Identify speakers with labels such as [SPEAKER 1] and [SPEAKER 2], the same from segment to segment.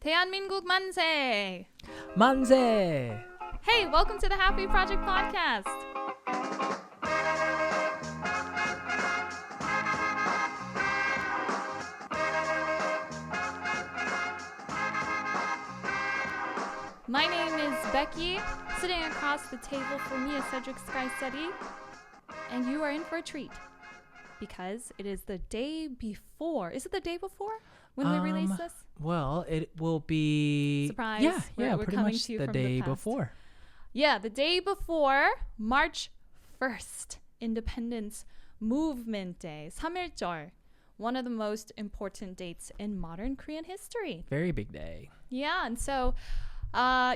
[SPEAKER 1] 대한민국 만세!
[SPEAKER 2] 만세!
[SPEAKER 1] Hey, welcome to the Halfie Project podcast. My name is Becky. Sitting across the table from me is Cedric Skysteady. And you are in for a treat. Because it is the day before. Is it the day before when we release this?
[SPEAKER 2] Well, it will be...
[SPEAKER 1] Surprise.
[SPEAKER 2] Yeah,
[SPEAKER 1] we're
[SPEAKER 2] pretty
[SPEAKER 1] coming
[SPEAKER 2] much
[SPEAKER 1] to you
[SPEAKER 2] the
[SPEAKER 1] from
[SPEAKER 2] day
[SPEAKER 1] the past.
[SPEAKER 2] before.
[SPEAKER 1] Yeah, the day before March 1st, Independence Movement Day. 3.1절. One of the most important dates in modern Korean history.
[SPEAKER 2] Very big day.
[SPEAKER 1] Yeah, and so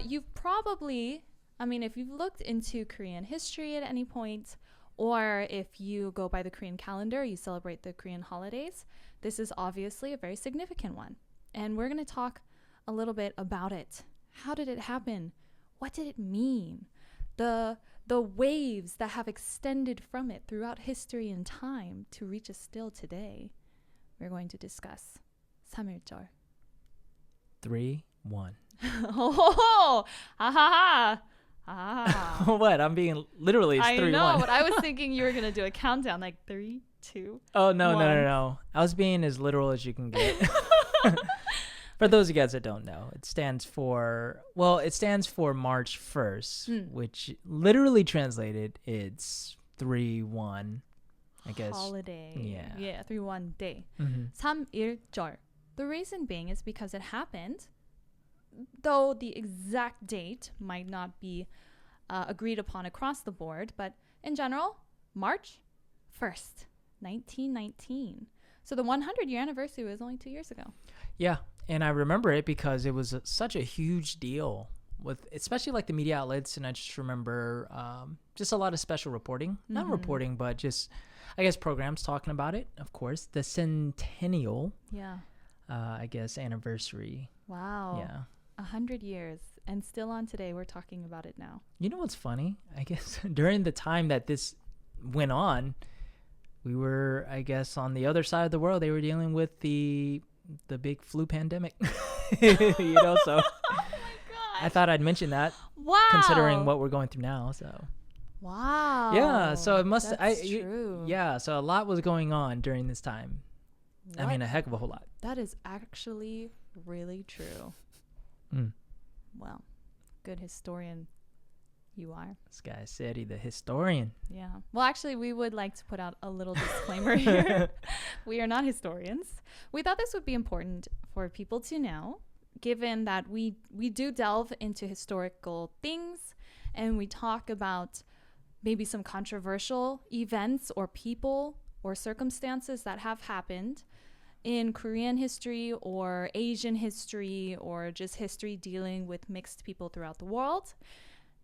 [SPEAKER 1] you've probably, if you've looked into Korean history at any point, or if you go by the Korean calendar, you celebrate the Korean holidays, this is obviously a very significant one. And we're going to talk a little bit about it. How did it happen? What did it mean? The waves that have extended from it throughout history and time to reach us still today. We're going to discuss 3.1절.
[SPEAKER 2] 3-1.
[SPEAKER 1] Oh, ha ha ha.
[SPEAKER 2] What? I'm being literally it's 3-1.
[SPEAKER 1] I know, but I was thinking you were going to do a countdown like 3, 2.
[SPEAKER 2] Oh, no.
[SPEAKER 1] 1.
[SPEAKER 2] I was being as literal as you can get. For those of you guys that don't know, it stands for March 1st, which literally translated it's 3-1, I guess.
[SPEAKER 1] Holiday. Yeah, 3-1 day.
[SPEAKER 2] Mm-hmm.
[SPEAKER 1] 3.1절. The reason being is because it happened, though the exact date might not be agreed upon across the board, but in general, March 1st, 1919. So the 100-year anniversary was only 2 years ago.
[SPEAKER 2] Yeah, and I remember it because it was such a huge deal with especially like the media outlets, and I just remember just a lot of special reporting. Not reporting, but just, I guess, programs talking about it, of course. The centennial, I guess, anniversary.
[SPEAKER 1] Wow.
[SPEAKER 2] Yeah.
[SPEAKER 1] 100 years, and still on today, we're talking about it now.
[SPEAKER 2] You know what's funny? I guess during the time that this went on, we were, I guess, on the other side of the world. They were dealing with the big flu pandemic. So
[SPEAKER 1] Oh my gosh.
[SPEAKER 2] I thought I'd mention that.
[SPEAKER 1] Wow.
[SPEAKER 2] Considering what we're going through now. So
[SPEAKER 1] wow.
[SPEAKER 2] yeah, so it must.
[SPEAKER 1] That's true.
[SPEAKER 2] Yeah, so a lot was going on during this time.
[SPEAKER 1] What?
[SPEAKER 2] A heck of a whole lot.
[SPEAKER 1] That is actually really true. Well, good historian you are.
[SPEAKER 2] This guy said he's the historian.
[SPEAKER 1] Yeah. Well, actually, we would like to put out a little disclaimer here. We are not historians. We thought this would be important for people to know, given that we do delve into historical things and we talk about maybe some controversial events or people or circumstances that have happened in Korean history or Asian history or just history dealing with mixed people throughout the world.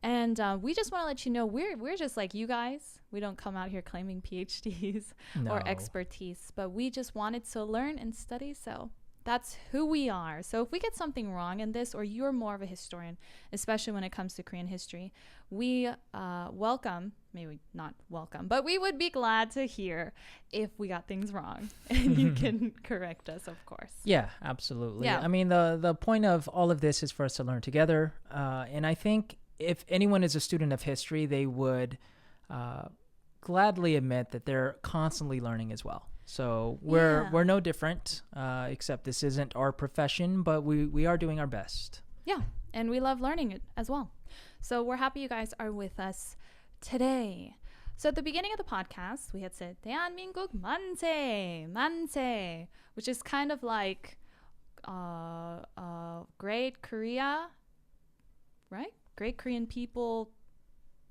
[SPEAKER 1] And we just want to let you know we're just like you guys. We don't come out here claiming PhDs or expertise, but we just wanted to learn and study. So that's who we are. So if we get something wrong in this, or you're more of a historian, especially when it comes to Korean history, we welcome, maybe not welcome, but we would be glad to hear if we got things wrong. And you can correct us, of course.
[SPEAKER 2] Yeah, absolutely.
[SPEAKER 1] Yeah.
[SPEAKER 2] The point of all of this is for us to learn together. And I think if anyone is a student of history, they would gladly admit that they're constantly learning as well. So we're no different, except this isn't our profession, but we are doing our best. Yeah.
[SPEAKER 1] And we love learning it as well. So we're happy you guys are with us today. So at the beginning of the podcast, we had said 대한민국 만세, 만세, which is kind of like Great Korea, right? Great Korean people,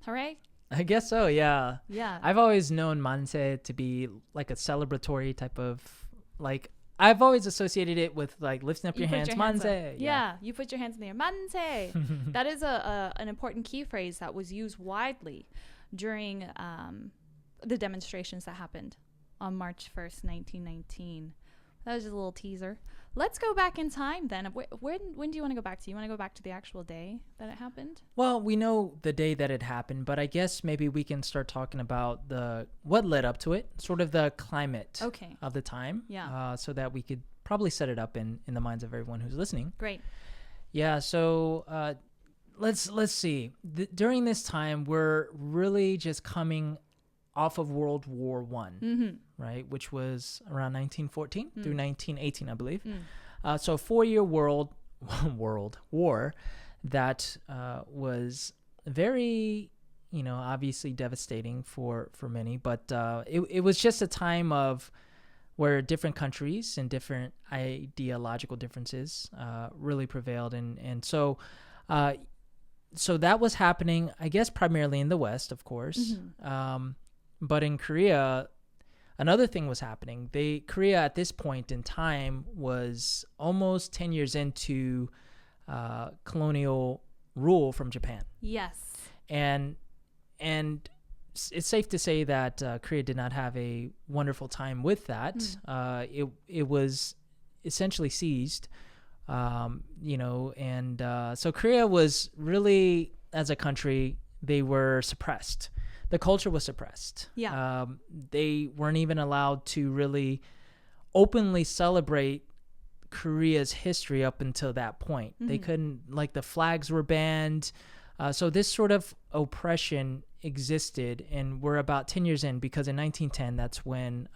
[SPEAKER 1] hooray.
[SPEAKER 2] I guess so, yeah.
[SPEAKER 1] Yeah.
[SPEAKER 2] I've always known manse to be like a celebratory type of, like, I've always associated it with like lifting up your hands, manse.
[SPEAKER 1] Yeah, you put your hands in the air, manse. That is an important key phrase that was used widely during the demonstrations that happened on March 1st, 1919. That was just a little teaser. let's go back in time then. When do you want to go back to? You want to go back to the actual day that it happened?
[SPEAKER 2] Well, we know the day that it happened, but I guess maybe we can start talking about what led up to it, sort of the climate of the time, so that we could probably set it up in the minds of everyone who's listening.
[SPEAKER 1] Great.
[SPEAKER 2] Yeah, so let's see. During this time, we're really just coming off of World War One, right, which was around 1914 through 1918, I believe. So a 4-year world war that was very, obviously devastating for many, but it was just a time of where different countries and different ideological differences really prevailed, and so that was happening, I guess, primarily in the West, of course. But in Korea, another thing was happening. Korea at this point in time was almost 10 years into colonial rule from Japan.
[SPEAKER 1] Yes.
[SPEAKER 2] And it's safe to say that Korea did not have a wonderful time with that. It was essentially seized, so Korea was really, as a country, they were suppressed. The culture was suppressed.
[SPEAKER 1] Yeah.
[SPEAKER 2] They weren't even allowed to really openly celebrate Korea's history up until that point. They couldn't, the flags were banned. So this sort of oppression existed, and we're about 10 years in, because in 1910, that's when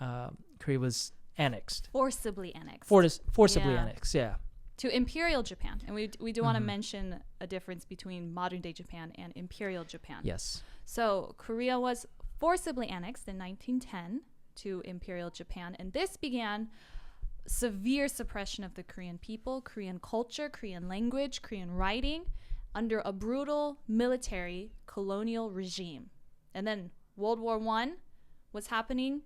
[SPEAKER 2] Korea was annexed.
[SPEAKER 1] Forcibly annexed.
[SPEAKER 2] Forcibly annexed, yeah.
[SPEAKER 1] To Imperial Japan. And we do want to mention a difference between modern-day Japan and Imperial Japan.
[SPEAKER 2] Yes.
[SPEAKER 1] So Korea was forcibly annexed in 1910 to Imperial Japan, and this began severe suppression of the Korean people, Korean culture, Korean language, Korean writing, under a brutal military colonial regime. And then World War I was happening,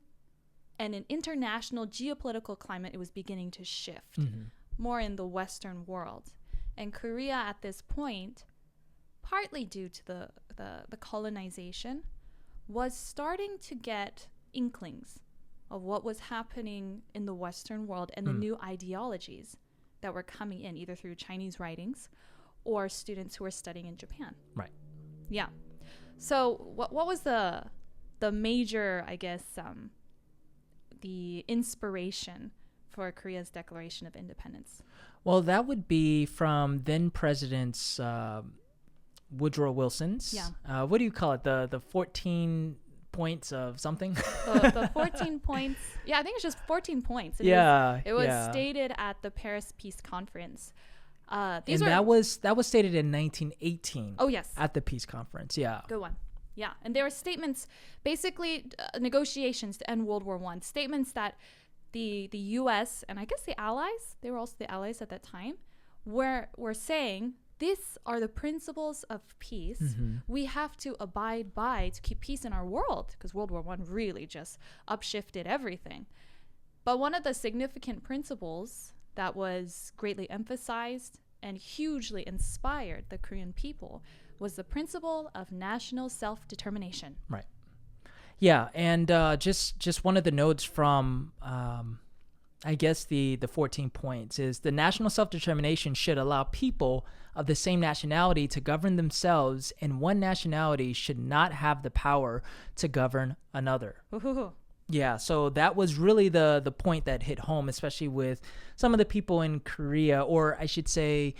[SPEAKER 1] and an international geopolitical climate, it was beginning to shift more in the Western world. And Korea at this point, partly due to the colonization, was starting to get inklings of what was happening in the Western world and the new ideologies that were coming in, either through Chinese writings or students who were studying in Japan.
[SPEAKER 2] Right.
[SPEAKER 1] Yeah. So what was the major, I guess, the inspiration for Korea's Declaration of Independence?
[SPEAKER 2] Well, that would be from then Presidents Woodrow Wilson's.
[SPEAKER 1] Yeah.
[SPEAKER 2] What do you call it? The 14 points of something?
[SPEAKER 1] The 14 points. Yeah, I think it's just 14 points. It was stated at the Paris Peace Conference.
[SPEAKER 2] That was stated in 1918.
[SPEAKER 1] Oh, yes.
[SPEAKER 2] At the Peace Conference, yeah.
[SPEAKER 1] Good one. Yeah, and there were statements, basically negotiations to end World War I, statements that the U.S. and I guess the Allies, they were also the Allies at that time, were saying, these are the principles of peace we have to abide by to keep peace in our world, because World War I really just upshifted everything. But one of the significant principles that was greatly emphasized and hugely inspired the Korean people was the principle of national self-determination.
[SPEAKER 2] Right. Yeah, and just one of the notes from, I guess, the 14 points is the national self-determination should allow people of the same nationality to govern themselves, and one nationality should not have the power to govern another.
[SPEAKER 1] Ooh.
[SPEAKER 2] Yeah, so that was really the point that hit home, especially with some of the people in Korea, or I should say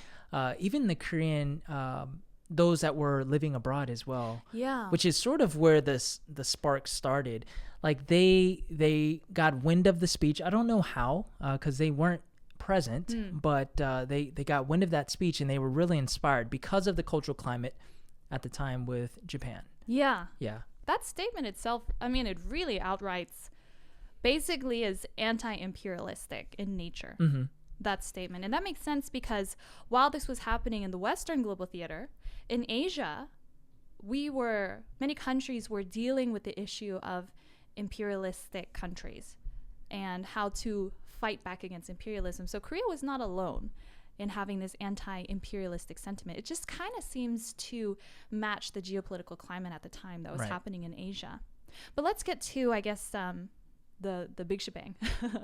[SPEAKER 2] even the Korean, those that were living abroad as well.
[SPEAKER 1] Yeah.
[SPEAKER 2] Which is sort of where the spark started. Like they got wind of the speech. I don't know how, because they weren't present, but they got wind of that speech, and they were really inspired because of the cultural climate at the time with Japan.
[SPEAKER 1] Yeah.
[SPEAKER 2] Yeah.
[SPEAKER 1] That statement itself, I mean, it really outrights, basically is anti-imperialistic in nature, that statement. And that makes sense because while this was happening in the Western global theater, in Asia, many countries were dealing with the issue of imperialistic countries and how to fight back against imperialism. So Korea was not alone in having this anti-imperialistic sentiment. It just kind of seems to match the geopolitical climate at the time that was happening in Asia. But let's get to, I guess, the big shebang,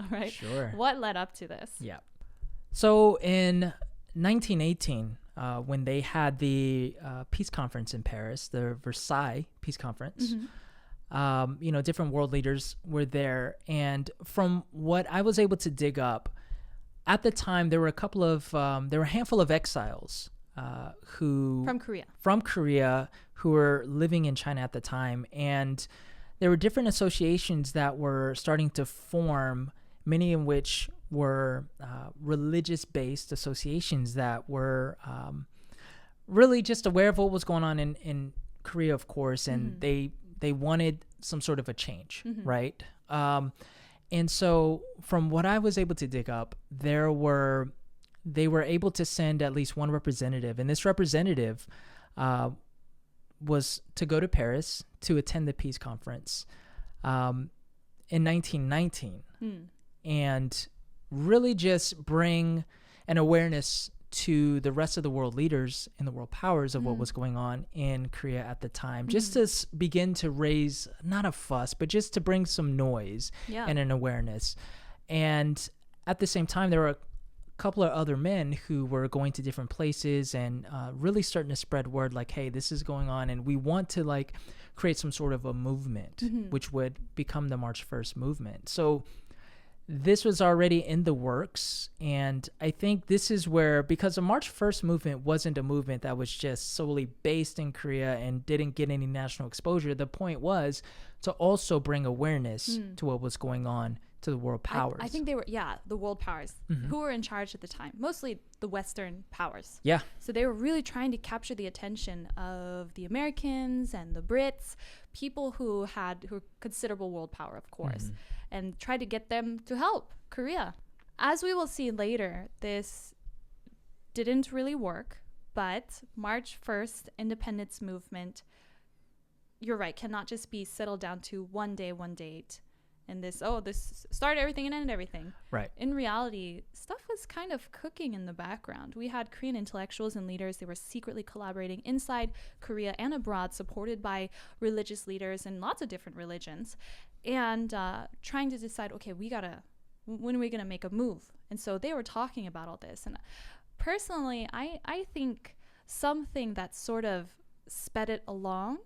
[SPEAKER 1] right?
[SPEAKER 2] Sure.
[SPEAKER 1] What led up to this?
[SPEAKER 2] Yeah. So in 1918, when they had the peace conference in Paris, the Versailles Peace Conference, different world leaders were there. And from what I was able to dig up, at the time, there were a handful of exiles who... From Korea, who were living in China at the time. And there were different associations that were starting to form, many in which were religious-based associations that were really just aware of what was going on in Korea, of course, and they wanted some sort of a change, right? And so from what I was able to dig up, they were able to send at least one representative, and this representative was to go to Paris to attend the peace conference in 1919 and really just bring an awareness to the rest of the world leaders and the world powers of what was going on in Korea at the time, just to begin to raise, not a fuss, but just to bring some noise and an awareness. And at the same time, there were a couple of other men who were going to different places and really starting to spread word like, hey, this is going on, and we want to like create some sort of a movement, which would become the March 1st movement. So this was already in the works, and I think this is where, because the March 1st movement wasn't a movement that was just solely based in Korea and didn't get any national exposure, the point was to also bring awareness to what was going on to the world powers.
[SPEAKER 1] I think they were, the world powers who were in charge at the time, mostly the Western powers.
[SPEAKER 2] Yeah.
[SPEAKER 1] So they were really trying to capture the attention of the Americans and the Brits, people who were considerable world power, of course, and try to get them to help Korea. As we will see later, this didn't really work, but March 1st independence movement, you're right, cannot just be settled down to one day, one date. And this started everything and ended everything.
[SPEAKER 2] Right.
[SPEAKER 1] In reality, stuff was kind of cooking in the background. We had Korean intellectuals and leaders. They were secretly collaborating inside Korea and abroad, supported by religious leaders and lots of different religions, and trying to decide, okay, when are we going to make a move? And so they were talking about all this. And personally, I think something that sort of sped it along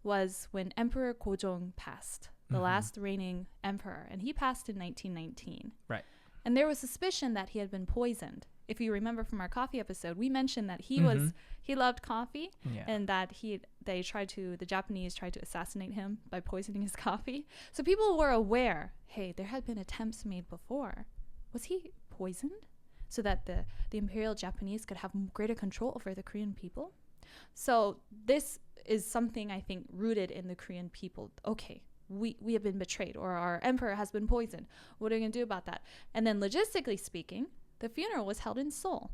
[SPEAKER 1] was when Emperor Gojong passed. The last reigning emperor, and he passed in 1919.
[SPEAKER 2] Right.
[SPEAKER 1] And there was suspicion that he had been poisoned. If you remember from our coffee episode, we mentioned that he loved coffee, and that the Japanese tried to assassinate him by poisoning his coffee. So people were aware, hey, there had been attempts made before. Was he poisoned so that the Imperial Japanese could have greater control over the Korean people? So this is something I think rooted in the Korean people. Okay, we have been betrayed, or our emperor has been poisoned. What are we going to do about that? And then logistically speaking, the funeral was held in Seoul,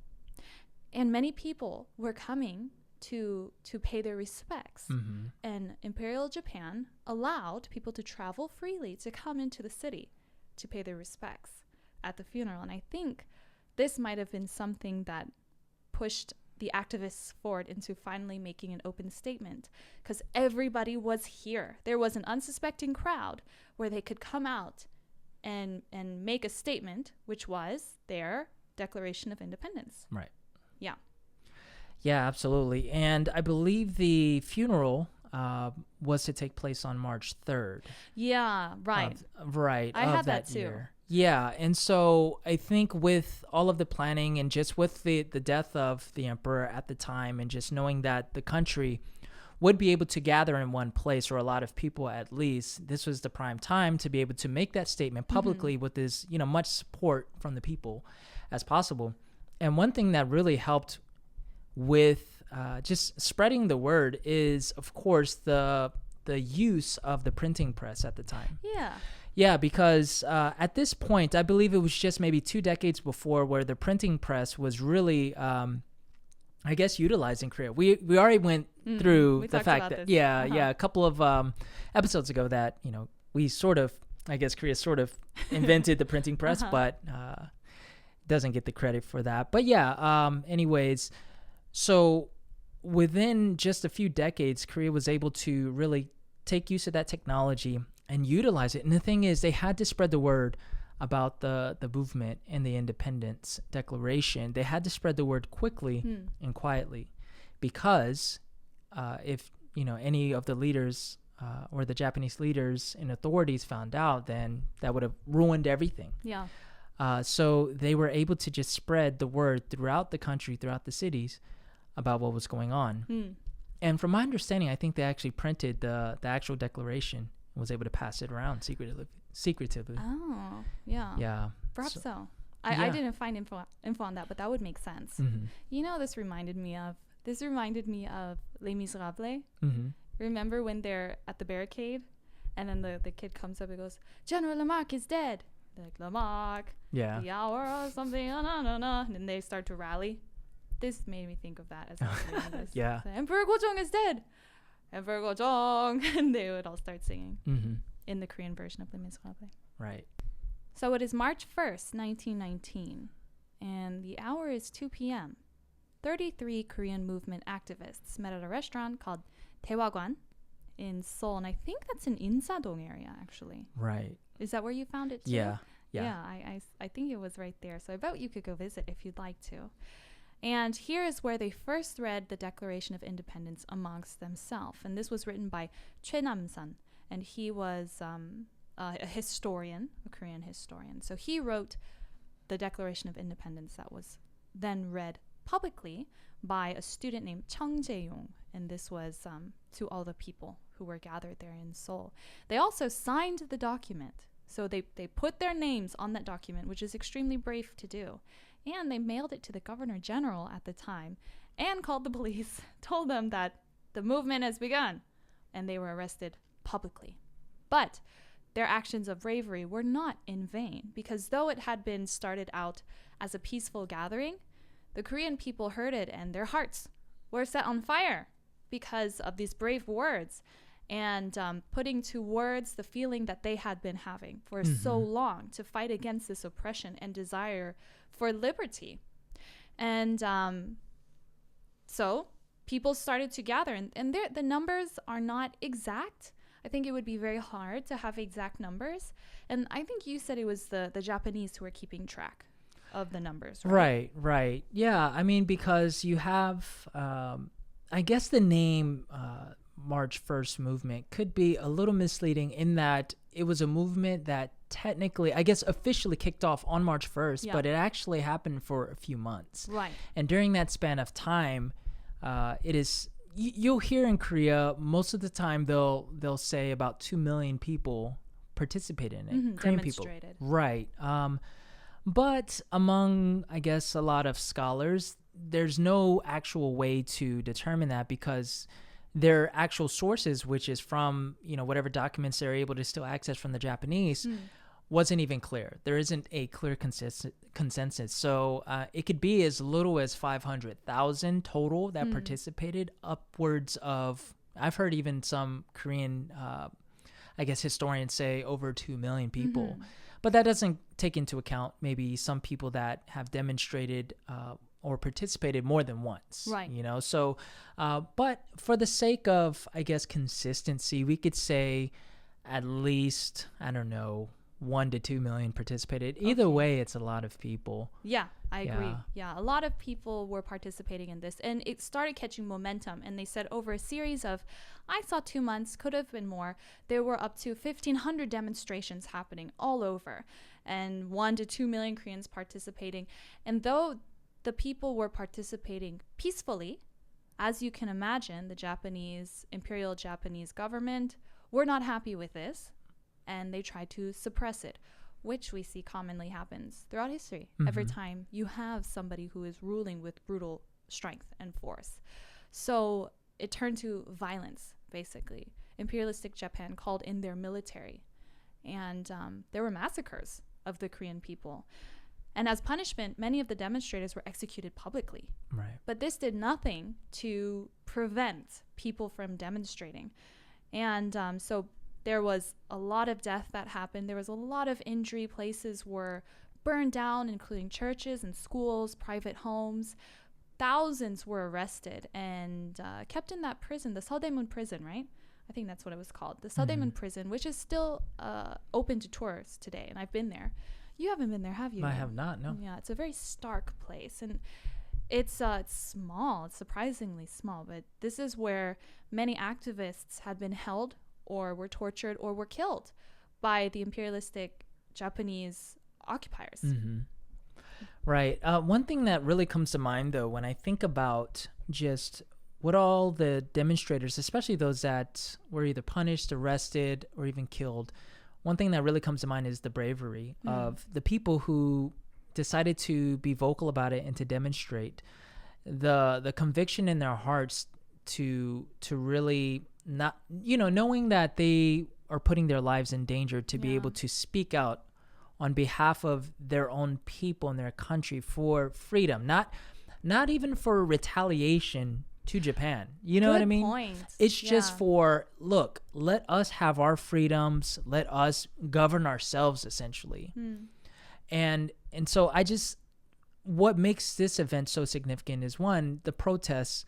[SPEAKER 1] and many people were coming to pay their respects. And Imperial Japan allowed people to travel freely to come into the city to pay their respects at the funeral. And I think this might have been something that pushed the activists forward into finally making an open statement, because everybody was here. There was an unsuspecting crowd where they could come out and make a statement, which was their Declaration of Independence.
[SPEAKER 2] Right.
[SPEAKER 1] Yeah.
[SPEAKER 2] Yeah, absolutely. And I believe the funeral was to take place on March 3rd.
[SPEAKER 1] Yeah, right. I had that too.
[SPEAKER 2] Year. Yeah, and so I think with all of the planning and just with the death of the emperor at the time, and just knowing that the country would be able to gather in one place, or a lot of people at least, this was the prime time to be able to make that statement publicly with as much support from the people as possible. And one thing that really helped with just spreading the word is, of course, the use of the printing press at the time.
[SPEAKER 1] Yeah.
[SPEAKER 2] Yeah, because at this point, I believe it was just maybe 2 decades before where the printing press was really, I guess, utilized in Korea. We already went through the fact that, a couple of episodes ago that, we sort of, I guess Korea sort of invented the printing press, but doesn't get the credit for that. But anyways, so within just a few decades, Korea was able to really take use of that technology and utilize it. And the thing is, they had to spread the word about the movement and the Independence Declaration, they had to spread the word quickly and quietly, because if any of the leaders or the Japanese leaders and authorities found out, then that would have ruined everything.
[SPEAKER 1] Yeah.
[SPEAKER 2] So they were able to just spread the word throughout the country, throughout the cities, about what was going on. And from my understanding, I think they actually printed the actual declaration and was able to pass it around secretively.
[SPEAKER 1] Oh, yeah.
[SPEAKER 2] Yeah.
[SPEAKER 1] Perhaps so. I didn't find info on that, but that would make sense. This reminded me of Les Miserables. Remember when they're at the barricade and then the kid comes up and goes, General Lamarck is dead. They're like, Lamarck, the hour or something, and then they start to rally. This made me think of that as I was reading this.
[SPEAKER 2] Yeah.
[SPEAKER 1] So, Emperor Gojong is dead. Emperor Gojong. And they would all start singing in the Korean version of Les Miserables.
[SPEAKER 2] Right.
[SPEAKER 1] So it is March 1st, 1919, and the hour is 2 p.m. 33 Korean movement activists met at a restaurant called Daewagwan in Seoul, and I think that's in Insadong area, actually.
[SPEAKER 2] Right.
[SPEAKER 1] Is that where you found it too?
[SPEAKER 2] Yeah.
[SPEAKER 1] I think it was right there, so I bet you could go visit if you'd like to. And here is where they first read the Declaration of Independence amongst themselves, and this was written by Choi Nam-san, and he was a historian, a Korean historian. So he wrote the Declaration of Independence that was then read publicly by a student named Chung Jae-yong, and this was to all the people who were gathered there in Seoul. They also signed the document, so they put their names on that document, which is extremely brave to do, and they mailed it to the Governor General at the time and called the police, told them that the movement has begun, and they were arrested publicly. But their actions of bravery were not in vain, because though it had been started out as a peaceful gathering, the Korean people heard it and their hearts were set on fire because of these brave words and putting to words the feeling that they had been having for so long to fight against this oppression and desire for liberty. And so people started to gather, and the numbers are not exact. I think it would be very hard to have exact numbers. And I think you said it was the Japanese who were keeping track of the numbers, right?
[SPEAKER 2] Right. Yeah, I mean, because you have, I guess the name March 1st movement could be a little misleading in that it was a movement that technically, I guess, officially kicked off on March 1st, but it actually happened for a few months.
[SPEAKER 1] Right.
[SPEAKER 2] And during that span of time, it is... You'll hear in Korea most of the time they'll say about 2 million people participated in it. Korean people, right? But among, I guess, a lot of scholars, there's no actual way to determine that, because their actual sources, which is from whatever documents they're able to still access from the Japanese, wasn't even clear. There isn't a clear consensus. So it could be as little as 500,000 total that participated, upwards of, I've heard even some Korean, I guess, historians say over 2 million people. But that doesn't take into account maybe some people that have demonstrated or participated more than once.
[SPEAKER 1] Right.
[SPEAKER 2] So, but for the sake of, I guess, consistency, we could say at least, I don't know, 1 to 2 million participated. Either way, it's a lot of people.
[SPEAKER 1] Yeah, I agree. Yeah, a lot of people were participating in this, and it started catching momentum. And they said over a series of, I saw 2 months, could have been more, there were up to 1,500 demonstrations happening all over, and 1 to 2 million Koreans participating. And though the people were participating peacefully, as you can imagine, the Japanese, Imperial Japanese government were not happy with this, and they tried to suppress it, which we see commonly happens throughout history. Every time you have somebody who is ruling with brutal strength and force. So it turned to violence, basically. Imperialistic Japan called in their military, and there were massacres of the Korean people. And as punishment, many of the demonstrators were executed publicly.
[SPEAKER 2] Right.
[SPEAKER 1] But this did nothing to prevent people from demonstrating. And so there was a lot of death that happened. There was a lot of injury. Places were burned down, including churches and schools, private homes. Thousands were arrested and kept in that prison, the Seodaemun prison, right? I think that's what it was called. The Seodaemun prison, which is still open to tourists today, and I've been there. You haven't been there, have you?
[SPEAKER 2] I have not, no.
[SPEAKER 1] Yeah, it's a very stark place, and it's small. It's surprisingly small, but this is where many activists had been held or were tortured or were killed by the imperialistic Japanese occupiers.
[SPEAKER 2] Mm-hmm. Right. One thing that really comes to mind, though, when I think about just what all the demonstrators, especially those that were either punished, arrested, or even killed, one thing that really comes to mind is the bravery of the people who decided to be vocal about it and to demonstrate, the conviction in their hearts to really not, knowing that they are putting their lives in danger to be able to speak out on behalf of their own people and their country for freedom, not even for retaliation to Japan. You know what I mean?
[SPEAKER 1] Point.
[SPEAKER 2] It's just for, look, let us have our freedoms, let us govern ourselves, essentially. And so what makes this event so significant is, one, the protests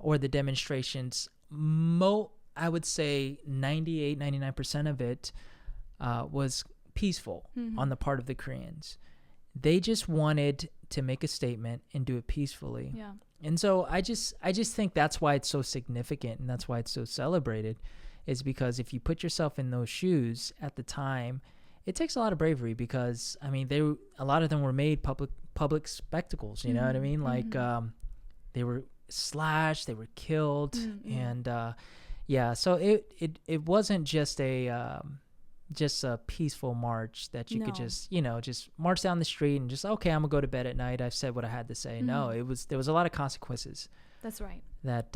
[SPEAKER 2] or the demonstrations, I would say 98, 99% of it was peaceful on the part of the Koreans. They just wanted to make a statement and do it peacefully.
[SPEAKER 1] Yeah.
[SPEAKER 2] And so I just think that's why it's so significant and that's why it's so celebrated, is because if you put yourself in those shoes at the time, it takes a lot of bravery, because I mean a lot of them were made public spectacles, you know what I mean? Like they were slashed, they were killed, and so it wasn't just a peaceful march that you could just march down the street and just, okay, I'm gonna go to bed at night, I've said what I had to say. No, there was a lot of consequences.
[SPEAKER 1] That's right.
[SPEAKER 2] That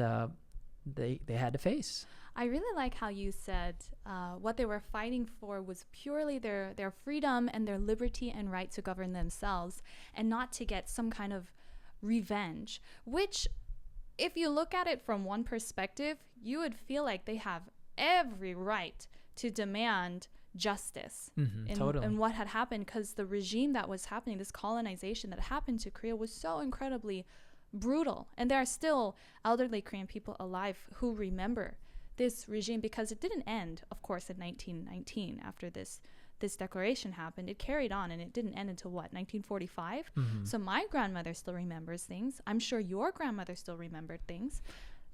[SPEAKER 2] they had to face.
[SPEAKER 1] I really like how you said what they were fighting for was purely their freedom and their liberty and right to govern themselves, and not to get some kind of revenge, which, if you look at it from one perspective, you would feel like they have every right to demand justice in what had happened, because the regime that was happening, this colonization that happened to Korea, was so incredibly brutal. And there are still elderly Korean people alive who remember this regime, because it didn't end, of course, in 1919 after this declaration happened. It carried on, and it didn't end until 1945. So my grandmother still remembers things. I'm sure your grandmother still remembered things.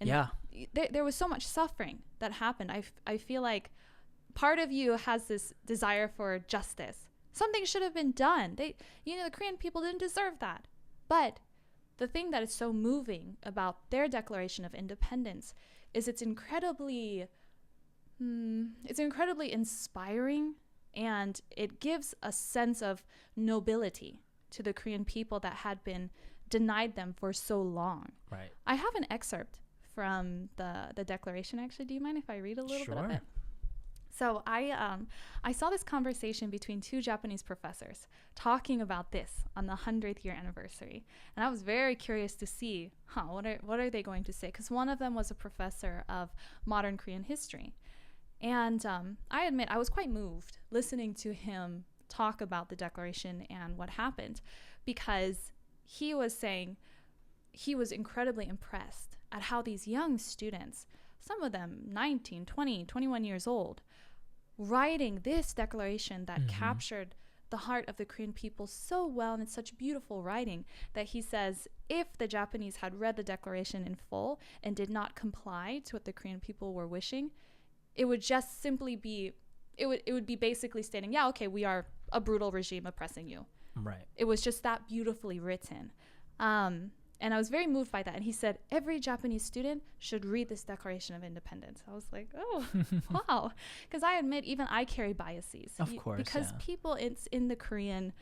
[SPEAKER 1] And there was so much suffering that happened. I feel like part of you has this desire for justice. Something should have been done. The Korean people didn't deserve that. But the thing that is so moving about their Declaration of Independence is it's incredibly inspiring, and it gives a sense of nobility to the Korean people that had been denied them for so long. Right. I have an excerpt from the declaration, actually. Do you mind if I read a little bit of it? So I saw this conversation between two Japanese professors talking about this on the 100th year anniversary. And I was very curious to see, what are they going to say? Because one of them was a professor of modern Korean history. And I admit I was quite moved listening to him talk about the declaration and what happened, because he was saying he was incredibly impressed at how these young students, some of them 19, 20, 21 years old, writing this declaration that captured the heart of the Korean people so well, and it's such beautiful writing that he says if the Japanese had read the declaration in full and did not comply to what the Korean people were wishing, it would just simply be, it would be basically stating, yeah, okay, we are a brutal regime oppressing you. Right. It was just that beautifully written. And I was very moved by that. And he said, every Japanese student should read this Declaration of Independence. I was like, oh, wow. Because I admit, even I carry biases.
[SPEAKER 2] Of course,
[SPEAKER 1] because people, it's in the Korean,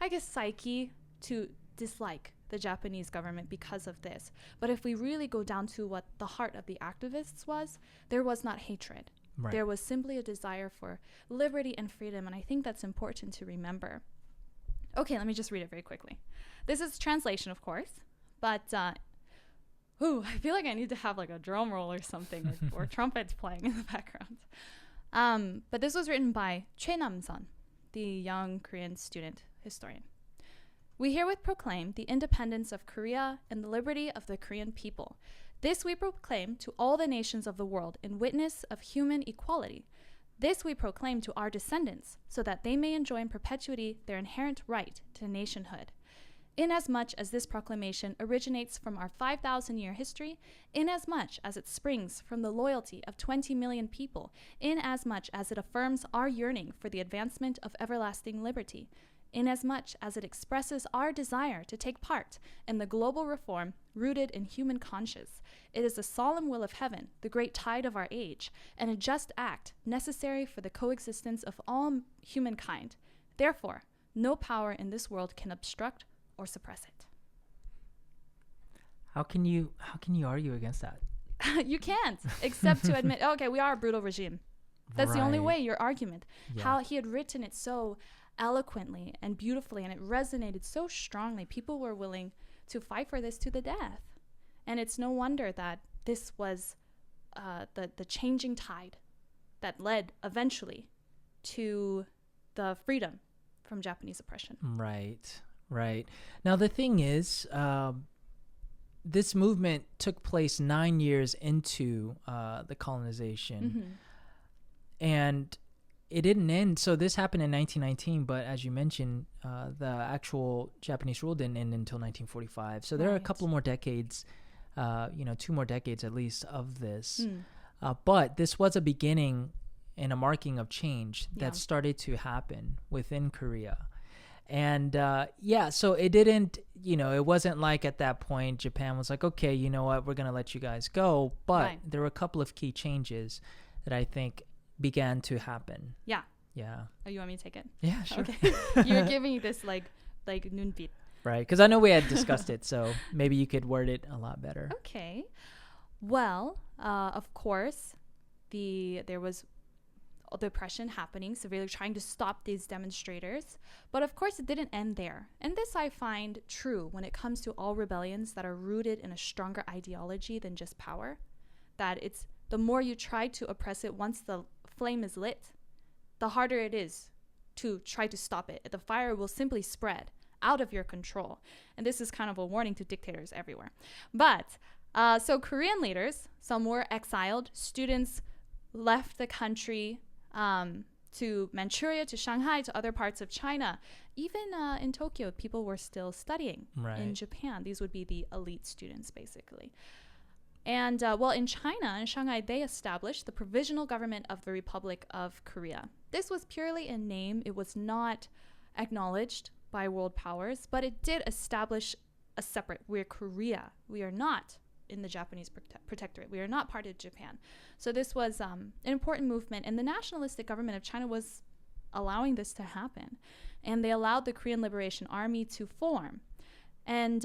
[SPEAKER 1] I guess, psyche to dislike the Japanese government because of this. But if we really go down to what the heart of the activists was, there was not hatred. Right. There was simply a desire for liberty and freedom. And I think that's important to remember. Okay, let me just read it very quickly. This is translation, of course. But, I feel like I need to have like a drum roll or something, or trumpets playing in the background. But this was written by Choi Nam-sun, the young Korean student historian. We herewith proclaim the independence of Korea and the liberty of the Korean people. This we proclaim to all the nations of the world in witness of human equality. This we proclaim to our descendants, so that they may enjoy in perpetuity their inherent right to nationhood. Inasmuch as this proclamation originates from our 5,000-year history, inasmuch as it springs from the loyalty of 20 million people, inasmuch as it affirms our yearning for the advancement of everlasting liberty, inasmuch as it expresses our desire to take part in the global reform rooted in human conscience, it is the solemn will of heaven, the great tide of our age, and a just act necessary for the coexistence of all humankind. Therefore, no power in this world can obstruct or suppress it.
[SPEAKER 2] How can you argue against that?
[SPEAKER 1] You can't, except to admit, okay, we are a brutal regime. That's the only way, your argument. Yeah. How he had written it so eloquently and beautifully, and it resonated so strongly. People were willing to fight for this to the death. And it's no wonder that this was the changing tide that led eventually to the freedom from Japanese oppression.
[SPEAKER 2] Right. Now, the thing is, this movement took place 9 years into the colonization. And it didn't end. So this happened in 1919, but as you mentioned, the actual Japanese rule didn't end until 1945. So there are a couple more decades, 2 more decades at least of this. But this was a beginning and a marking of change that started to happen within Korea. And so it didn't, it wasn't like at that point Japan was like, okay, you know what, we're going to let you guys go. But there were a couple of key changes that I think began to happen. Yeah.
[SPEAKER 1] Oh, you want me to take it?
[SPEAKER 2] Yeah, sure.
[SPEAKER 1] Okay. You're giving me this like 눈빛.
[SPEAKER 2] Right, because I know we had discussed it, so maybe you could word it a lot better.
[SPEAKER 1] Okay. Well, of course, there was the oppression happening, severely trying to stop these demonstrators. But of course, it didn't end there. And this I find true when it comes to all rebellions that are rooted in a stronger ideology than just power. That it's the more you try to oppress it, once the flame is lit, the harder it is to try to stop it. The fire will simply spread out of your control. And this is kind of a warning to dictators everywhere. But so Korean leaders, some were exiled. Students left the country to Manchuria, to Shanghai, to other parts of China. Even in Tokyo, people were still studying. In Japan. These would be the elite students, basically. And in China, in Shanghai, they established the Provisional Government of the Republic of Korea. This was purely in name. It was not acknowledged by world powers, but it did establish a separate, we're Korea. We are not in the Japanese protectorate. We are not part of Japan. So this was an important movement, and the nationalistic government of China was allowing this to happen. And they allowed the Korean Liberation Army to form. And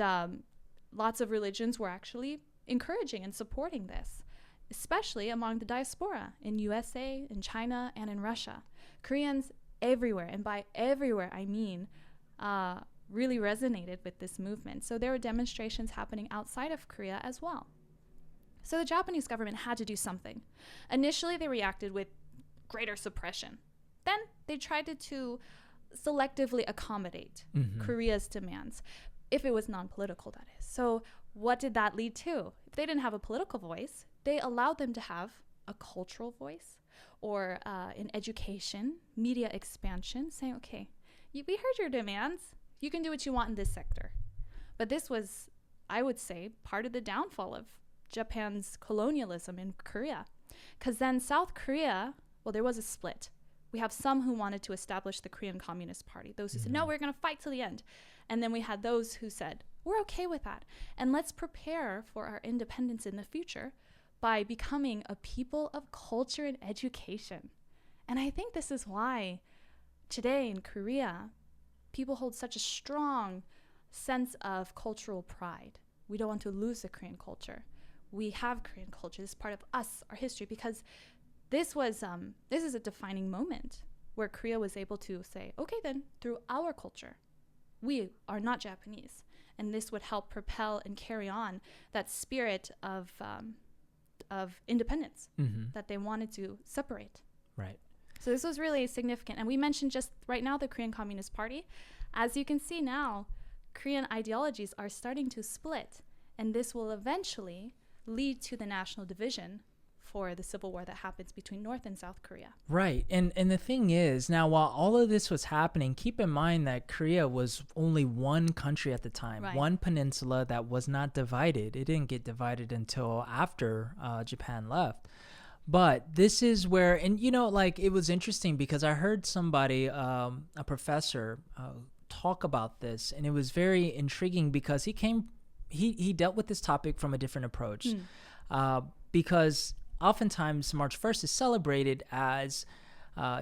[SPEAKER 1] lots of religions were actually encouraging and supporting this, especially among the diaspora in USA, in China, and in Russia. Koreans everywhere, and by everywhere I mean really resonated with this movement. So there were demonstrations happening outside of Korea as well. So the Japanese government had to do something. Initially, they reacted with greater suppression. Then they tried to selectively accommodate Korea's demands, if it was non-political, that is. So what did that lead to? If they didn't have a political voice, they allowed them to have a cultural voice, or in education, media expansion, saying, okay, we heard your demands. You can do what you want in this sector. But this was, I would say, part of the downfall of Japan's colonialism in Korea. Because then South Korea, there was a split. We have some who wanted to establish the Korean Communist Party. Those who said, no, we're going to fight till the end. And then we had those who said, we're okay with that. And let's prepare for our independence in the future by becoming a people of culture and education. And I think this is why today in Korea, people hold such a strong sense of cultural pride. We don't want to lose the Korean culture. We have Korean culture. This is part of us, our history, because this is a defining moment where Korea was able to say, okay, then through our culture, we are not Japanese. And this would help propel and carry on that spirit of independence that they wanted to separate.
[SPEAKER 2] Right.
[SPEAKER 1] So this was really significant. And we mentioned just right now the Korean Communist Party. As you can see now, Korean ideologies are starting to split. And this will eventually lead to the national division for the civil war that happens between North and South Korea.
[SPEAKER 2] Right. And the thing is, now, while all of this was happening, keep in mind that Korea was only one country at the time,
[SPEAKER 1] Right.
[SPEAKER 2] one peninsula that was not divided. It didn't get divided until after Japan left. But this is where, and like, it was interesting because I heard somebody, a professor, talk about this, and it was very intriguing because he dealt with this topic from a different approach. Because oftentimes March 1st is celebrated as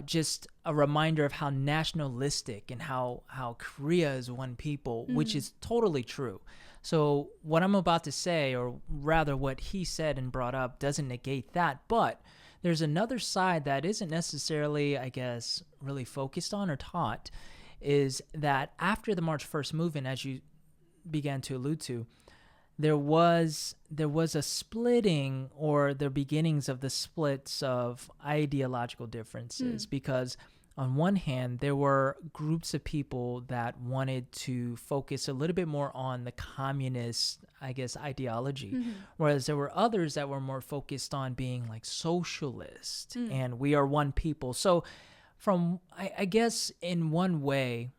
[SPEAKER 2] just a reminder of how nationalistic and how Korea is one people, which is totally true. So what I'm about to say, or rather what he said and brought up, doesn't negate that. But there's another side that isn't necessarily, I guess, really focused on or taught, is that after the March 1st movement, as you began to allude to, there was a splitting, or the beginnings of the splits of ideological differences, because on one hand, there were groups of people that wanted to focus a little bit more on the communist, I guess, ideology, whereas there were others that were more focused on being like socialist and we are one people. So from, I guess, in one way,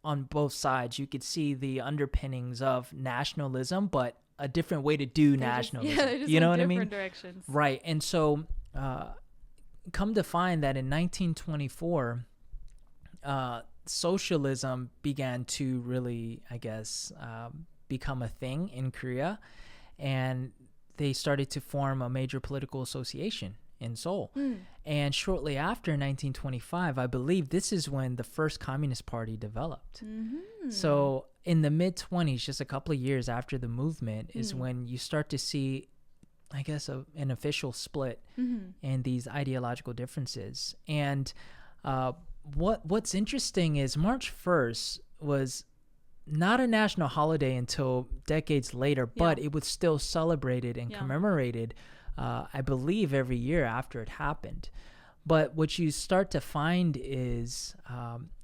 [SPEAKER 2] on both sides, you could see the underpinnings of nationalism, but a different way to do nationalism. You know what I mean?
[SPEAKER 1] Different directions.
[SPEAKER 2] Right. And so come to find that in 1924, socialism began to really, I guess, become a thing in Korea, and they started to form a major political association in Seoul. And shortly after 1925, I believe this is when the first Communist Party developed. So in the mid-20s, just a couple of years after the movement, is when you start to see, I guess, an official split and these ideological differences. And what's interesting is March 1st was not a national holiday until decades later, but it was still celebrated and commemorated, I believe, every year after it happened. But what you start to find is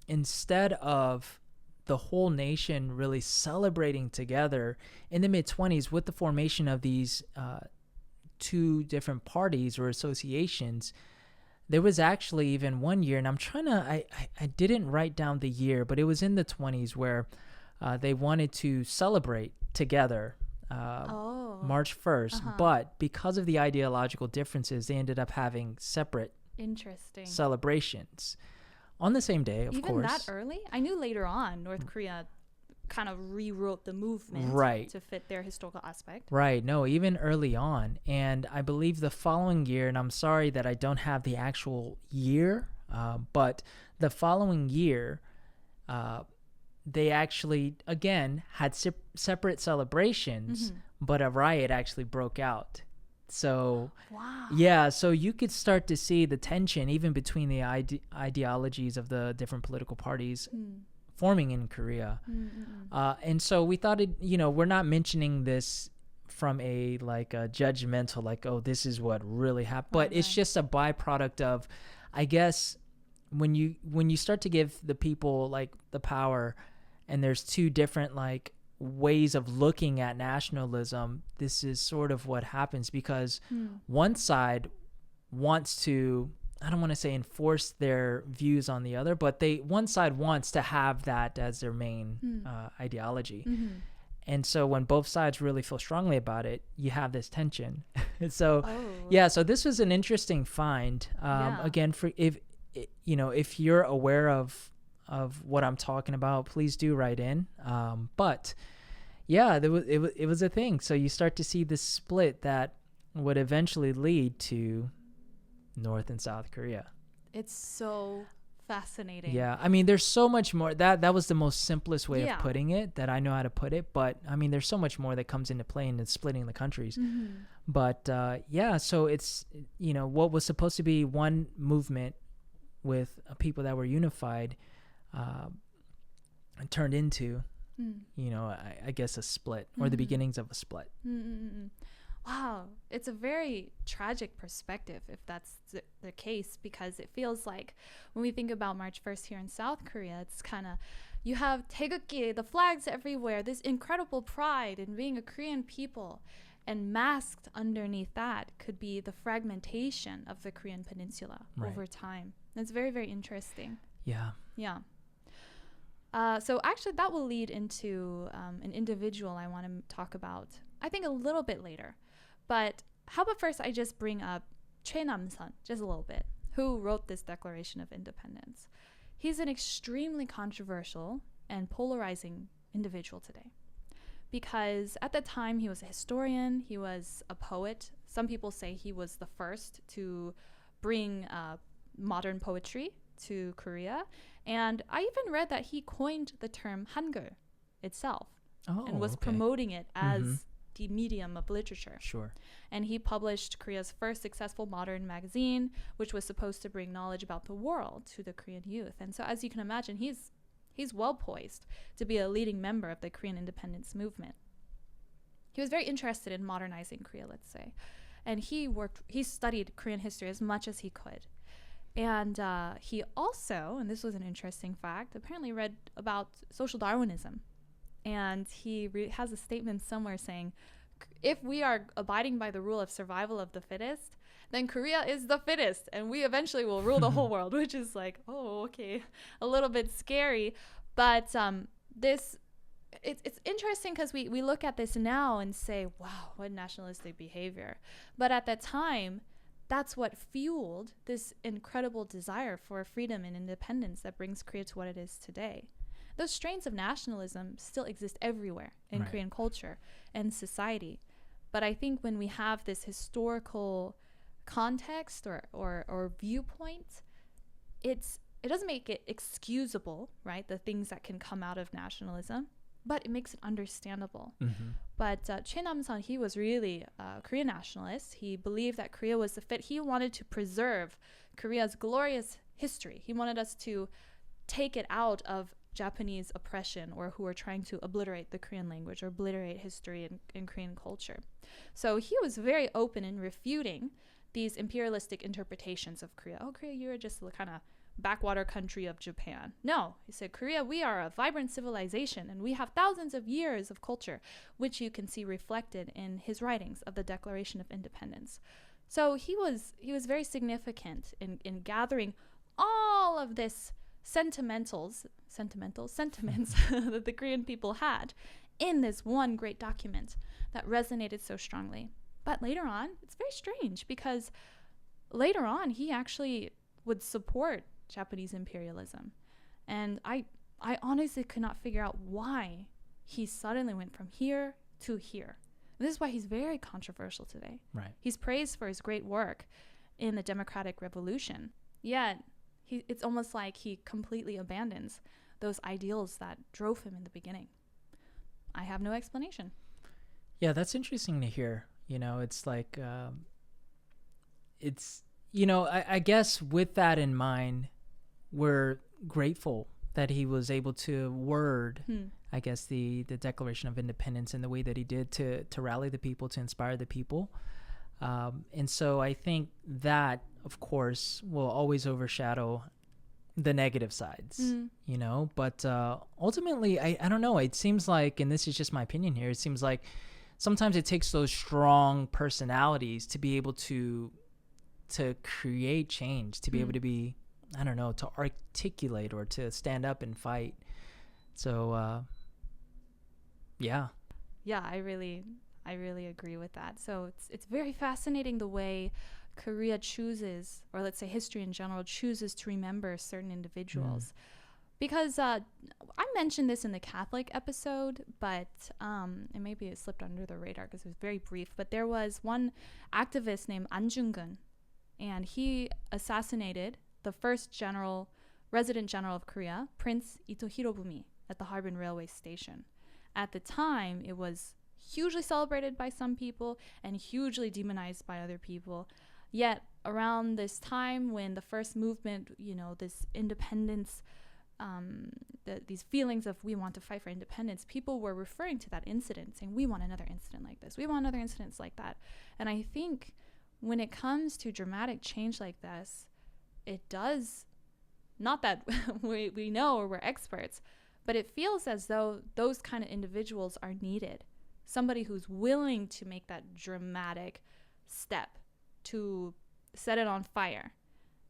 [SPEAKER 2] instead of the whole nation really celebrating together in the mid-20s with the formation of these two different parties or associations, there was actually even one year, and I'm trying to, I didn't write down the year, but it was in the 20s where they wanted to celebrate together March 1st, but because of the ideological differences, they ended up having separate celebrations on the same day, of course.
[SPEAKER 1] Even that early? I knew later on North Korea kind of rewrote the movement to fit their historical aspect.
[SPEAKER 2] Right. No, even early on. And I believe the following year, and I'm sorry that I don't have the actual year, but the following year, they actually, again, had separate celebrations, but a riot actually broke out. So, yeah, so you could start to see the tension even between the ideologies of the different political parties forming in Korea. And so we thought, we're not mentioning this from a judgmental, like, oh, this is what really happened. But it's just a byproduct of, I guess, when you start to give the people like the power, and there's two different ways of looking at nationalism, this is sort of what happens, because one side wants to, I don't want to say enforce their views on the other, but one side wants to have that as their main ideology. And so when both sides really feel strongly about it, you have this tension. So so this was an interesting find. Again, for if you're aware of what I'm talking about, please do write in. But yeah, it was a thing. So you start to see this split that would eventually lead to North and South Korea.
[SPEAKER 1] It's so fascinating.
[SPEAKER 2] Yeah, I mean, there's so much more. That was the most simplest way of putting it that I know how to put it. But I mean, there's so much more that comes into play in splitting the countries. But so it's what was supposed to be one movement with people that were unified turned into I guess a split, or the beginnings of a split.
[SPEAKER 1] Wow, it's a very tragic perspective if that's the case, because it feels like when we think about March 1st here in South Korea, it's kind of, you have taegukgi, the flags everywhere, this incredible pride in being a Korean people, And masked underneath that could be the fragmentation of the Korean peninsula over time. That's very, very interesting.
[SPEAKER 2] Yeah.
[SPEAKER 1] Yeah. So actually that will lead into an individual I want to talk about, I think a little bit later. But how about first I just bring up Choi Nam-sun, just a little bit, who wrote this Declaration of Independence. He's an extremely controversial and polarizing individual today. Because at the time he was a historian, he was a poet. Some people say he was the first to bring modern poetry to Korea. And I even read that he coined the term Hangul itself and was promoting it as the medium of literature.
[SPEAKER 2] Sure.
[SPEAKER 1] And he published Korea's first successful modern magazine, which was supposed to bring knowledge about the world to the Korean youth. And so as you can imagine, he's well poised to be a leading member of the Korean independence movement. He was very interested in modernizing Korea, let's say. And he studied Korean history as much as he could. And he also, and this was an interesting fact, apparently read about social Darwinism. And he has a statement somewhere saying, if we are abiding by the rule of survival of the fittest, then Korea is the fittest, and we eventually will rule the whole world, which is like, oh, okay, a little bit scary. But it's interesting because we look at this now and say, wow, what nationalistic behavior. But at that time, that's what fueled this incredible desire for freedom and independence that brings Korea to what it is today. Those strains of nationalism still exist everywhere in Korean culture and society. But I think when we have this historical context or viewpoint, it doesn't make it excusable, right? The things that can come out of nationalism, but it makes it understandable. But Choi Nam-sun, he was really a Korean nationalist. He believed that Korea was the fit. He wanted to preserve Korea's glorious history. He wanted us to take it out of Japanese oppression, or who are trying to obliterate the Korean language or obliterate history and Korean culture. So he was very open in refuting these imperialistic interpretations of Korea. Oh, Korea, you're just the kind of backwater country of Japan. No, he said, Korea, we are a vibrant civilization, and we have thousands of years of culture, which you can see reflected in his writings of the Declaration of Independence. So he was very significant in gathering all of this sentimental sentiments that the Korean people had in this one great document that resonated so strongly. But later on, it's very strange, because later on he actually would support Japanese imperialism. And I honestly could not figure out why he suddenly went from here to here. And this is why he's very controversial today.
[SPEAKER 2] Right.
[SPEAKER 1] He's praised for his great work in the democratic revolution, yet it's almost like he completely abandons those ideals that drove him in the beginning. I have no explanation.
[SPEAKER 2] Yeah, that's interesting to hear. It's like, I guess with that in mind, we're grateful that he was able to word, I guess, the Declaration of Independence in the way that he did to rally the people, to inspire the people. And so I think that, of course, will always overshadow the negative sides, but ultimately, I don't know. It seems like, and this is just my opinion here, it seems like sometimes it takes those strong personalities to be able to create change, to be able to be, I don't know, to articulate or to stand up and fight. So, yeah.
[SPEAKER 1] Yeah, I really agree with that. So it's very fascinating the way Korea chooses, or let's say history in general, chooses to remember certain individuals. Because I mentioned this in the Catholic episode, but and maybe it slipped under the radar because it was very brief, but there was one activist named An Jung-gun, and he assassinated the first resident general of Korea, Prince Ito Hirobumi, at the Harbin Railway Station. At the time, it was hugely celebrated by some people and hugely demonized by other people. Yet around this time, when the first movement, this independence, these feelings of we want to fight for independence, people were referring to that incident, saying we want another incident like this, we want other incidents like that. And I think when it comes to dramatic change like this, it does, not that we know or we're experts, but it feels as though those kind of individuals are needed somebody who's willing to make that dramatic step to set it on fire.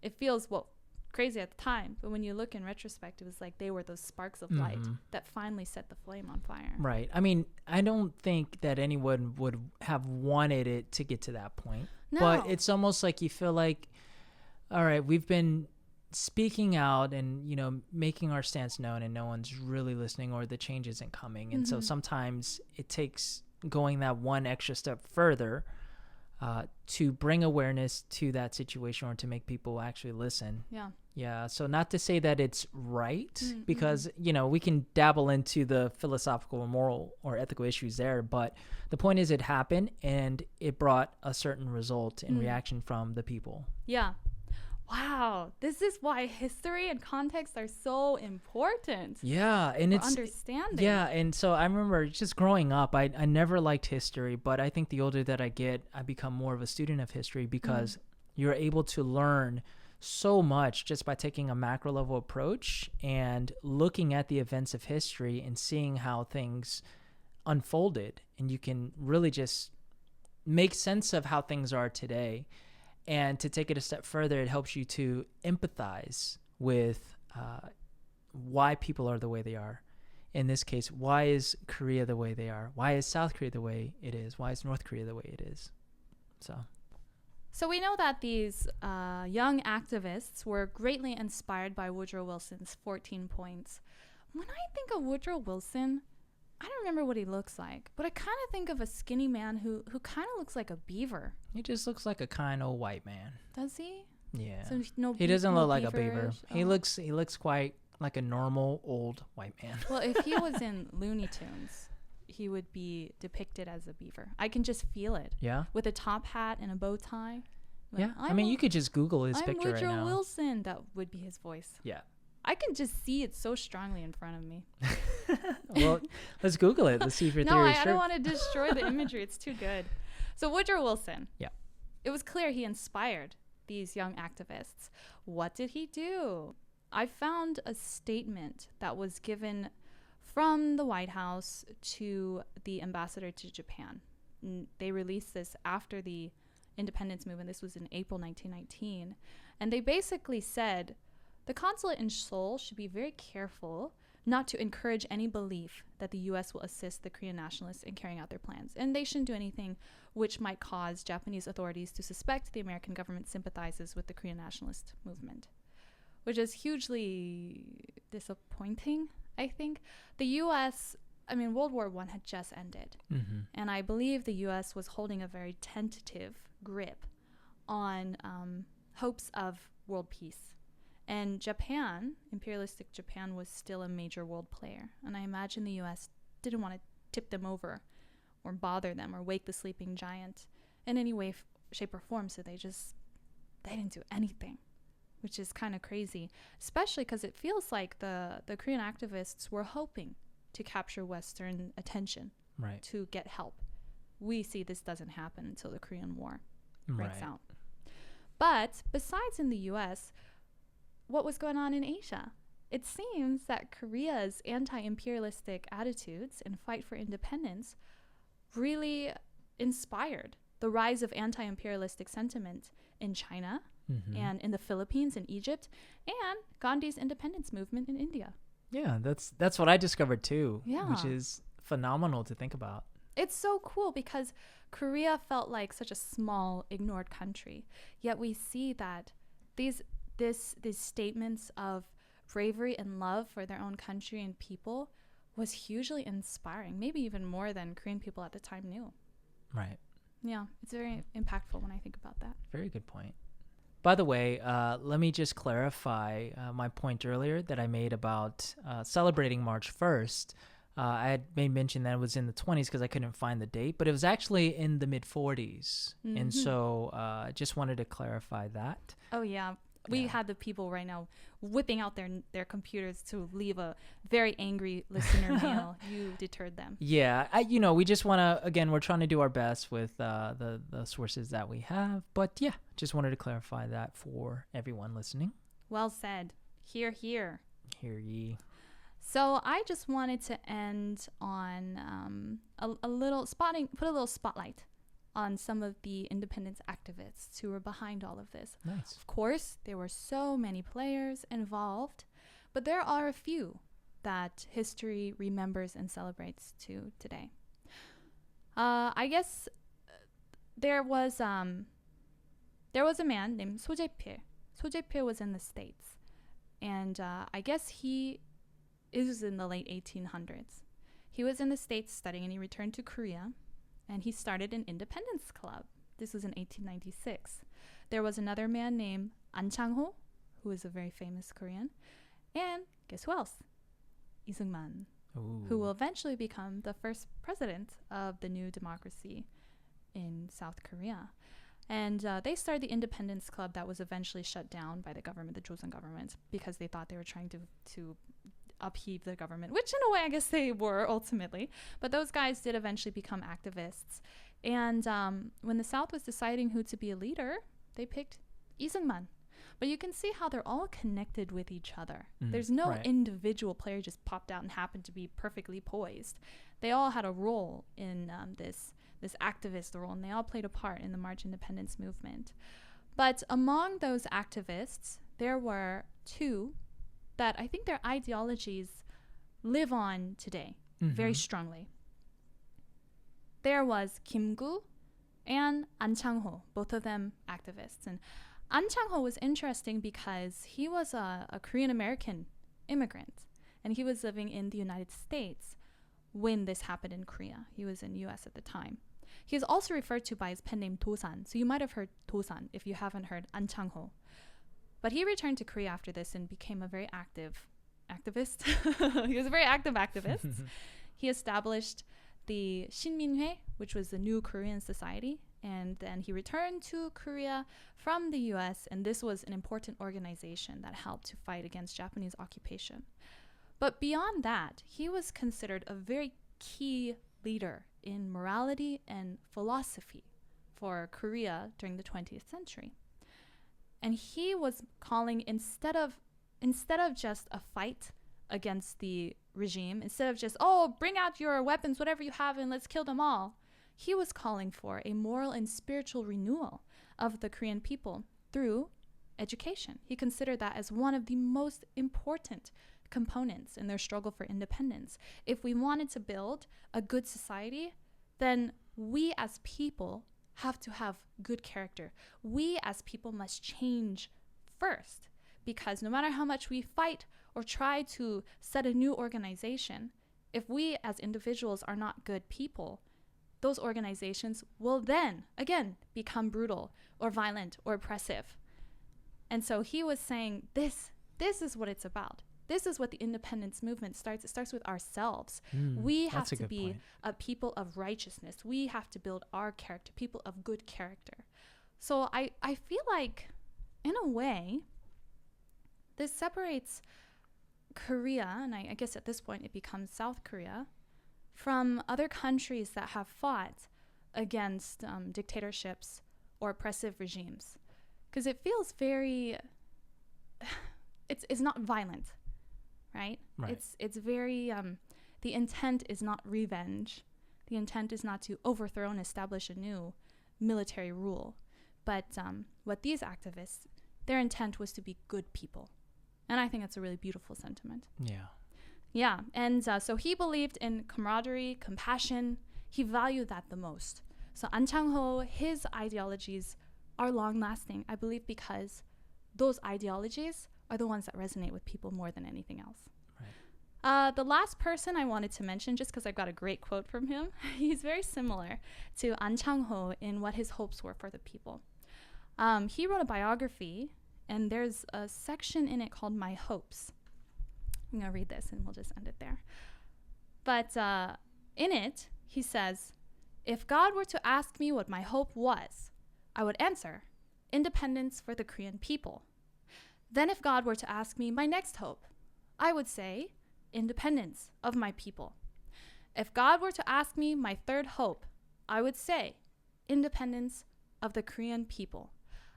[SPEAKER 1] It feels, well, crazy at the time, but when you look in retrospect, it was like they were those sparks of light that finally set the flame on fire.
[SPEAKER 2] Right. I mean, I don't think that anyone would have wanted it to get to that point.
[SPEAKER 1] No.
[SPEAKER 2] But it's almost like you feel like, all right, we've been speaking out and, you know, making our stance known, and no one's really listening, or the change isn't coming. And so sometimes it takes going that one extra step further to bring awareness to that situation, or to make people actually listen. Yeah. So not to say that it's right, because, you know, we can dabble into the philosophical or moral or ethical issues there. But the point is, it happened, and it brought a certain result in reaction from the people.
[SPEAKER 1] Yeah. Wow. This is why history and context are so important.
[SPEAKER 2] Yeah. And it's
[SPEAKER 1] understanding.
[SPEAKER 2] Yeah. And so I remember just growing up, I never liked history, but I think the older that I get, I become more of a student of history, because you're able to learn so much just by taking a macro level approach and looking at the events of history and seeing how things unfolded. And you can really just make sense of how things are today. And to take it a step further, it helps you to empathize with why people are the way they are. In this case, why is Korea the way they are? Why is South Korea the way it is? Why is North Korea the way it is? So
[SPEAKER 1] we know that these young activists were greatly inspired by Woodrow Wilson's 14 points. When I think of Woodrow Wilson, I don't remember what he looks like, but I kind of think of a skinny man who kind of looks like a beaver.
[SPEAKER 2] He just looks like a kind old white man.
[SPEAKER 1] Does he?
[SPEAKER 2] Yeah.
[SPEAKER 1] So
[SPEAKER 2] he doesn't look like a beaver.
[SPEAKER 1] Oh.
[SPEAKER 2] He looks quite like a normal old white man.
[SPEAKER 1] Well, if he was in Looney Tunes, he would be depicted as a beaver. I can just feel it.
[SPEAKER 2] Yeah.
[SPEAKER 1] With a top hat and a bow tie. Like,
[SPEAKER 2] Yeah. I mean, you could just Google his picture right now.
[SPEAKER 1] I'm Woodrow Wilson. That would be his voice.
[SPEAKER 2] Yeah.
[SPEAKER 1] I can just see it so strongly in front of me.
[SPEAKER 2] Well, let's Google it. Let's see if your theory is true.
[SPEAKER 1] I don't want to destroy the imagery. It's too good. So Woodrow Wilson.
[SPEAKER 2] Yeah.
[SPEAKER 1] It was clear he inspired these young activists. What did he do? I found a statement that was given from the White House to the ambassador to Japan. They released this after the independence movement. This was in April 1919. And they basically said, the consulate in Seoul should be very careful not to encourage any belief that the U.S. will assist the Korean nationalists in carrying out their plans. And they shouldn't do anything which might cause Japanese authorities to suspect the American government sympathizes with the Korean nationalist movement, which is hugely disappointing, I think. The U.S., I mean, World War I had just ended. And I believe the U.S. was holding a very tentative grip on hopes of world peace. And Japan, imperialistic Japan, was still a major world player. And I imagine the U.S. didn't want to tip them over or bother them or wake the sleeping giant in any way, shape, or form. So they didn't do anything, which is kind of crazy, especially because it feels like the Korean activists were hoping to capture Western attention,
[SPEAKER 2] right,
[SPEAKER 1] to get help. We see this doesn't happen until the Korean War breaks out. But besides in the U.S., what was going on in Asia? It seems that Korea's anti-imperialistic attitudes and fight for independence really inspired the rise of anti-imperialistic sentiment in China and in the Philippines and Egypt, and Gandhi's independence movement in India.
[SPEAKER 2] Yeah, that's what I discovered too,
[SPEAKER 1] Yeah.
[SPEAKER 2] which is phenomenal to think about.
[SPEAKER 1] It's so cool because Korea felt like such a small, ignored country. Yet we see that these statements of bravery and love for their own country and people was hugely inspiring, maybe even more than Korean people at the time knew.
[SPEAKER 2] Right.
[SPEAKER 1] Yeah, it's very impactful when I think about that.
[SPEAKER 2] Very good point. By the way, let me just clarify my point earlier that I made about celebrating March 1st. I had made mention that it was in the 20s because I couldn't find the date, but it was actually in the mid-40s. And so I just wanted to clarify that.
[SPEAKER 1] Oh, yeah. We had the people right now whipping out their computers to leave a very angry listener mail. You deterred them.
[SPEAKER 2] Yeah, we just want to, again, we're trying to do our best with the sources that we have. But yeah, just wanted to clarify that for everyone listening.
[SPEAKER 1] Well said. Hear, hear.
[SPEAKER 2] Hear ye.
[SPEAKER 1] So I just wanted to end on a little put a little spotlight on some of the independence activists who were behind all of this.
[SPEAKER 2] Nice.
[SPEAKER 1] Of course, there were so many players involved, but there are a few that history remembers and celebrates to today. I guess there was a man named Sojepil. Sojepil was in the States, and I guess it was in the late 1800s. He was in the States studying, and he returned to Korea, and he started an independence club. This was in 1896. There was another man named An Chang-ho, who is a very famous Korean, and guess who else? Lee Seung-man, who will eventually become the first president of the new democracy in South Korea. And they started the independence club that was eventually shut down by the government, the Joseon government, because they thought they were trying to upheave the government, which in a way I guess they were ultimately. But those guys did eventually become activists. And when the South was deciding who to be a leader, they picked Lee Seung-man. But you can see how they're all connected with each other. There's no individual player just popped out and happened to be perfectly poised. They all had a role in this activist role, and they all played a part in the March Independence movement. But among those activists, there were two that I think their ideologies live on today very strongly. There was Kim Gu and An Chang-ho, both of them activists. And An Chang-ho was interesting because he was a Korean-American immigrant, and he was living in the United States when this happened in Korea. He was in U.S. at the time. He is also referred to by his pen name Do-san, so you might have heard Do-san if you haven't heard An Chang-ho. But he returned to Korea after this and became a very active activist. He was a very active activist. He established the Shinminhwae, which was the New Korean Society, and then he returned to Korea from the U.S., and this was an important organization that helped to fight against Japanese occupation. But beyond that, he was considered a very key leader in morality and philosophy for Korea during the 20th century. And he was calling, instead of just a fight against the regime, instead of just, bring out your weapons, whatever you have, and let's kill them all, he was calling for a moral and spiritual renewal of the Korean people through education. He considered that as one of the most important components in their struggle for independence. If we wanted to build a good society, then we as people have to have good character. We as people must change first, because no matter how much we fight or try to set a new organization, if we as individuals are not good people, those organizations will then, again, become brutal or violent or oppressive. And so he was saying, this is what it's about. This is what the independence movement starts. It starts with ourselves. We have to be a people of righteousness. We have to build our character, people of good character. So I feel like, in a way, this separates Korea, and I guess at this point it becomes South Korea, from other countries that have fought against dictatorships or oppressive regimes. Because it feels very, it's not violent, right? It's very, the intent is not revenge. The intent is not to overthrow and establish a new military rule. But what these activists, their intent was to be good people. And I think that's a really beautiful sentiment. Yeah, and so he believed in camaraderie, compassion. He valued that the most. So An Chang-ho, his ideologies are long-lasting, I believe, because those ideologies are the ones that resonate with people more than anything else. The last person I wanted to mention, just because I got a great quote from him, he's very similar to An Chang-ho in what his hopes were for the people. He wrote a biography, and there's a section in it called My Hopes. I'm going to read this, and we'll just end it there. But in it, he says, if God were to ask me what my hope was, I would answer, independence for the Korean people. Then if God were to ask me my next hope, I would say, independence of my people. If God were to ask me my third hope, I would say, independence of the Korean people.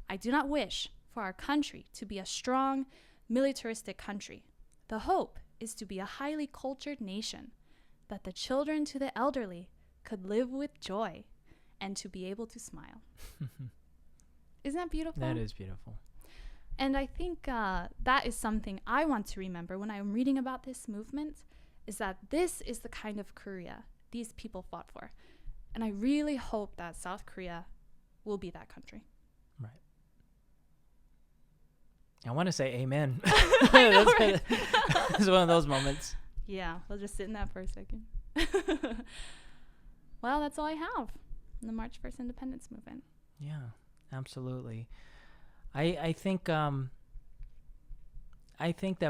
[SPEAKER 1] I do not wish for our country to be a strong, militaristic country. The hope is to be a highly cultured nation, that the children to the elderly could live with joy and to be able to smile. Isn't that beautiful?
[SPEAKER 2] That is beautiful.
[SPEAKER 1] And I think that is something I want to remember when I'm reading about this movement, is that this is the kind of Korea these people fought for. And I really hope that South Korea will be that country.
[SPEAKER 2] Right. I want to say amen.
[SPEAKER 1] I know, right?
[SPEAKER 2] It's one of those moments.
[SPEAKER 1] Yeah, we'll just sit in that for a second. Well, that's all I have in the March 1st Independence Movement.
[SPEAKER 2] Yeah, absolutely. I think that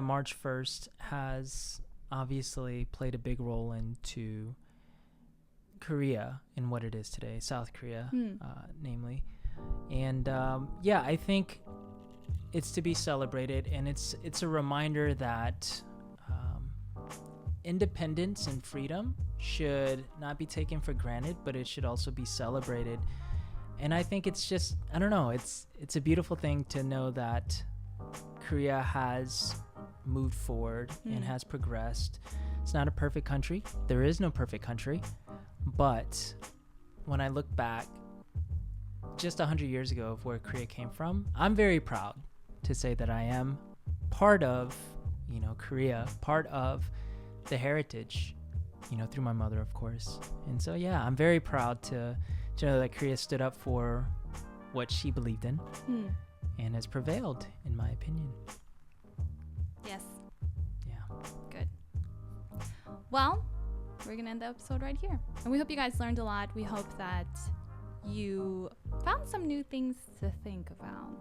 [SPEAKER 2] March 1st has obviously played a big role into Korea and what it is today, South Korea, namely. And yeah, I think it's to be celebrated, and it's a reminder that independence and freedom should not be taken for granted, but it should also be celebrated. And I think it's just, I don't know, it's a beautiful thing to know that Korea has moved forward and has progressed. It's not a perfect country. There is no perfect country. But when I look back just 100 years ago of where Korea came from, I'm very proud to say that I am part of, Korea, part of the heritage, through my mother, of course. And so, yeah, I'm very proud to know that Korea stood up for what she believed in and has prevailed, in my opinion.
[SPEAKER 1] Yes.
[SPEAKER 2] Yeah.
[SPEAKER 1] Good. Well, we're going to end the episode right here. And we hope you guys learned a lot. We hope that you found some new things to think about.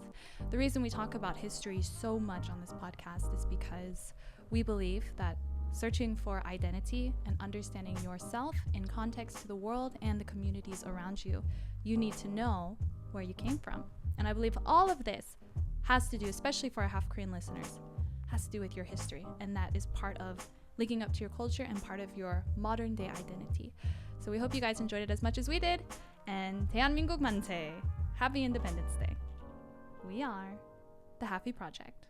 [SPEAKER 1] The reason we talk about history so much on this podcast is because we believe that searching for identity and understanding yourself in context to the world and the communities around you, you need to know where you came from. And I believe all of this has to do, especially for our half Korean listeners, has to do with your history. And that is part of linking up to your culture and part of your modern day identity. So we hope you guys enjoyed it as much as we did. And 대한민국 만세! Happy Independence Day. We are the Halfie Project.